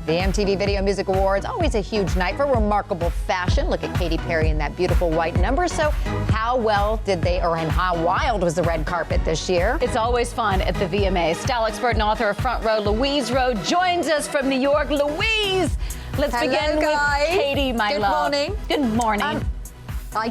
The MTV Video Music Awards, always a huge night for remarkable fashion. Look at Katy Perry in that beautiful white number. So how well did they, and how wild was the red carpet this year? It's always fun at the VMAs. Style expert and author of Front Row, Louise Roe, joins us from New York. Louise, let's begin with Katy, my love. Good morning. Good morning. I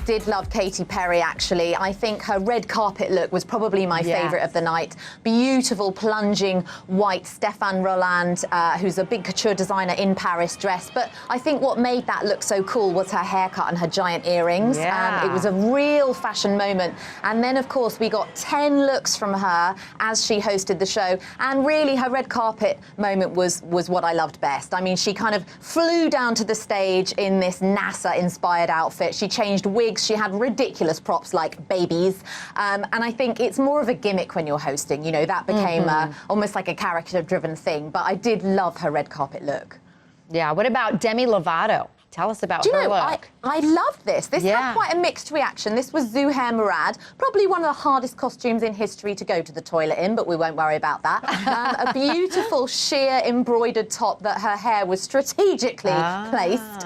did love Katy Perry, actually. I think her red carpet look was probably my favorite of the night. Beautiful, plunging white Stéphane Rolland, who's a big couture designer in Paris, dress. But I think what made that look so cool was her haircut and her giant earrings. It was a real fashion moment. And then, of course, we got 10 looks from her as she hosted the show. And really, her red carpet moment was what I loved best. I mean, she kind of flew down to the stage in this NASA-inspired outfit. She changed wigs. She had ridiculous props like babies. And I think it's more of a gimmick when you're hosting. You know, that became almost like a character-driven thing. But I did love her red carpet look. Yeah, what about Demi Lovato? Tell us about her look. I loved this. This had quite a mixed reaction. This was Zuhair Murad, probably one of the hardest costumes in history to go to the toilet in, but we won't worry about that. A beautiful sheer embroidered top that her hair was strategically placed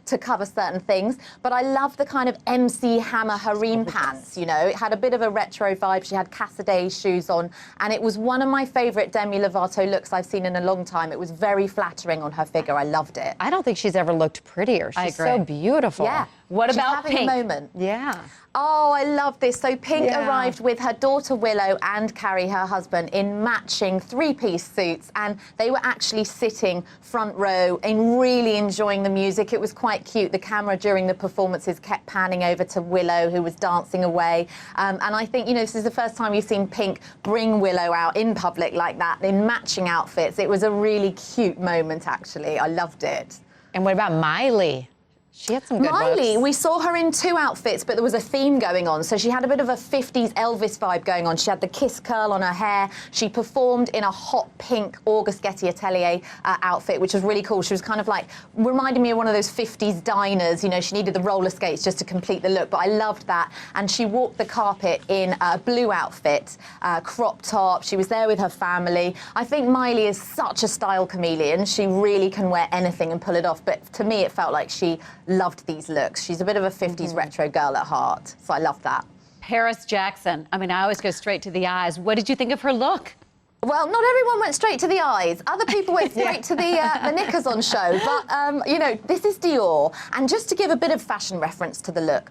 to cover certain things. But I love the kind of MC Hammer harem pants, you know. It had a bit of a retro vibe. She had Cassidy shoes on, and it was one of my favourite Demi Lovato looks I've seen in a long time. It was very flattering on her figure. I loved it. I don't think she's ever looked prettier. She's so beautiful. Yeah. What She's about having Pink? a moment. Yeah. Oh, I love this. So Pink arrived with her daughter Willow and Carrie, her husband, in matching three-piece suits, and they were actually sitting front row and really enjoying the music. It was quite cute. The camera during the performances kept panning over to Willow, who was dancing away. And I think, you know, this is the first time you've seen Pink bring Willow out in public like that, in matching outfits. It was a really cute moment, actually. I loved it. And what about Miley? She had some good Miley, looks. we saw her in 2 outfits, but there was a theme going on. So she had a bit of a 50s Elvis vibe going on. She had the kiss curl on her hair. She performed in a hot pink August Getty Atelier outfit, which was really cool. She was kind of like, reminding me of one of those 50s diners. You know, she needed the roller skates just to complete the look, but I loved that. And she walked the carpet in a blue outfit, crop top. She was there with her family. I think Miley is such a style chameleon. She really can wear anything and pull it off. But to me, it felt like she loved these looks. She's a bit of a 50s retro girl at heart, so I love that. Paris Jackson. I mean, I always go straight to the eyes. What did you think of her look? Well, not everyone went straight to the eyes. Other people went straight to the knickers on show. But, you know, this is Dior. And just to give a bit of fashion reference to the look,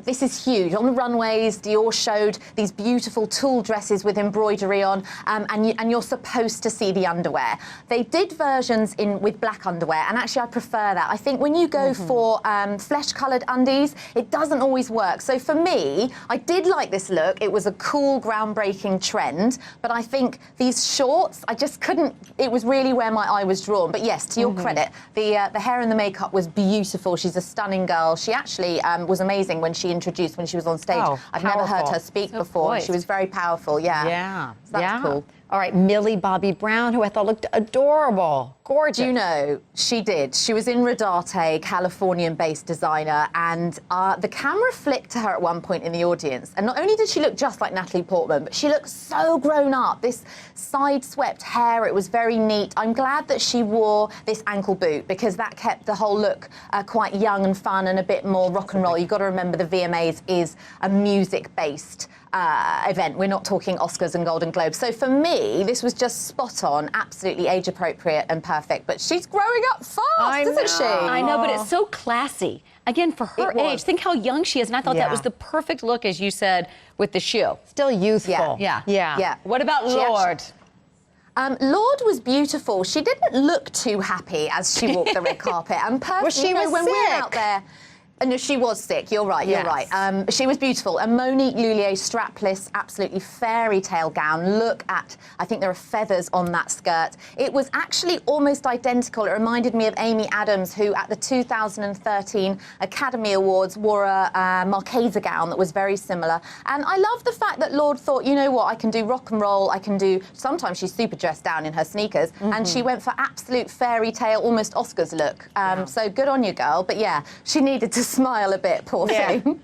this is huge. On the runways, Dior showed these beautiful tulle dresses with embroidery on, and you're supposed to see the underwear. They did versions with black underwear, and actually I prefer that. I think when you go for flesh-coloured undies, it doesn't always work. So for me, I did like this look. It was a cool, groundbreaking trend, but I think these shorts, I just couldn't, it was really where my eye was drawn. But yes, to your credit, the hair and the makeup was beautiful. She's a stunning girl. She actually was amazing when she was on stage. I've never heard her speak before. She was very powerful, Yeah. So that's cool. All right, Millie Bobbie Brown, who I thought looked adorable. Gorgeous. Do you know, she did. She was in Rodarte, Californian-based designer, and the camera flicked to her at one point in the audience. And not only did she look just like Natalie Portman, but she looked so grown up. This side-swept hair, it was very neat. I'm glad that she wore this ankle boot because that kept the whole look quite young and fun and a bit more rock and roll. You've got to remember the VMAs is a music-based event. We're not talking Oscars and Golden Globes. So for me, this was just spot on, absolutely age appropriate and perfect. But she's growing up fast, isn't she? I know, but it's so classy. Again, for her age, think how young she is. And I thought that was the perfect look, as you said, with the shoe. Still youthful. Yeah. What about Lorde? Lorde was beautiful. She didn't look too happy as she walked the red carpet. And personally, when we were out there, no, she was sick. You're right. You're right. She was beautiful. And Monique Lhuillier, strapless, absolutely fairy tale gown. Look at, I think there are feathers on that skirt. It was actually almost identical. It reminded me of Amy Adams, who at the 2013 Academy Awards wore a Marchesa gown that was very similar. And I love the fact that Lorde thought, you know what, I can do rock and roll. I can do. Sometimes she's super dressed down in her sneakers, and she went for absolute fairy tale, almost Oscars look. So good on you, girl. But yeah, she needed to smile a bit, poor thing.